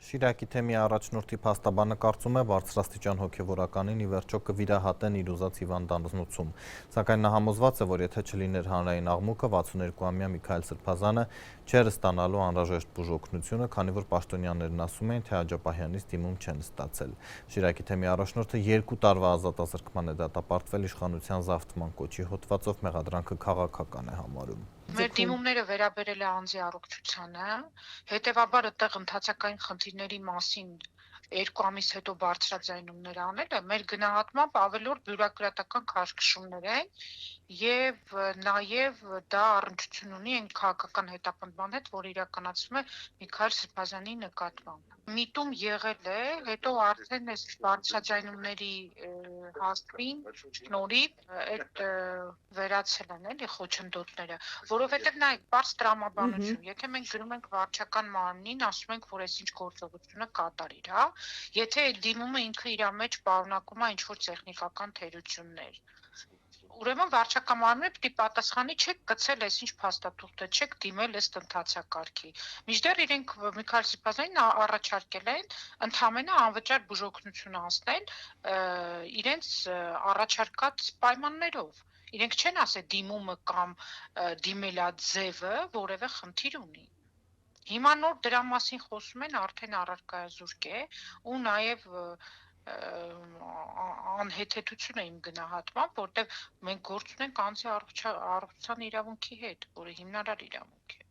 Շիրակի թեմի առաջնորդի փաստաբանը կարծում է բարձրաստիճան հոգևորականին ի վերջո կվիրահատեն իր ուզած հիվանդանոցում, սակայն նա համոզված է, որ եթե չլիներ հանրային աղմուկը, 62-ամյա Միքայել Սրբազանը չէր ստանալու անհրաժեշտ բուժօգնությունը, քանի որ պաշտոնյաներն ասում էին, թե Աջապահյանից դիմում չեն ստացել։ Շիրակի թեմի առաջնորդը 2 տարվա ազատազրկման է դատապարտվել իշխանության զավթման կոչի հոդվածով, մեղադրանքը քաղաքական է համարում։ Մեր դիմումները վերաբերել է անձի առողջությանը, հետևաբար այդտեղ ընթացակային խնդիրների մասին 2 ամիս հետո բարձրաձայնումներ անելը մեր գնահատմամբ ավելորդ բյուրոկրատական քաշքշումներ են եւ նաեւ դա առնչություն ունի այն քաղաքական հետապնդման հետ, որ իրականացվում է Միքայել Սրբազանի նկատմամբ։ Միտում եղել է, հետո արդեն այս բարձրաձայնումների հաստվին շնորհիվ այդ վերացել են էլի խոչընդոտները, որովհետև նայեք, բարձ տրամաբանություն, եթե մենք գրում ենք վարչական մարմնին, ասում ենք, որ այսինչ գործողությունը կատարիր, հա, եթե այդ դիմումը ինքը իր մեջ պարունակում է ինչ-որ տեխնիկական թերություններ, ուրեմն վարչական մարմինը պիտի պատասխանի, չեք գցել այսինչ փաստաթուղթը, չեք դիմել ըստ ընթացակարգի։ Մինչդեռ իրենք Միքայել Սրբազանին առաջարկել են ընդհանրապես անվճար բուժօգնություն անցնել իրենց առաջարկած պայմաններով։ Իրենք չեն ասել դիմումը կամ դիմելաձևը որևէ խնդիր ունի։ Հիմա նոր դրա մասին խոսում են, արդեն առարկայազուրկ է ու նաև անհեթեթություն է իմ գնահատմամբ, որտեղ մենք գործ ունենք անձի առողջության իրավունքի հետ, որը հիմնարար իրավունք է։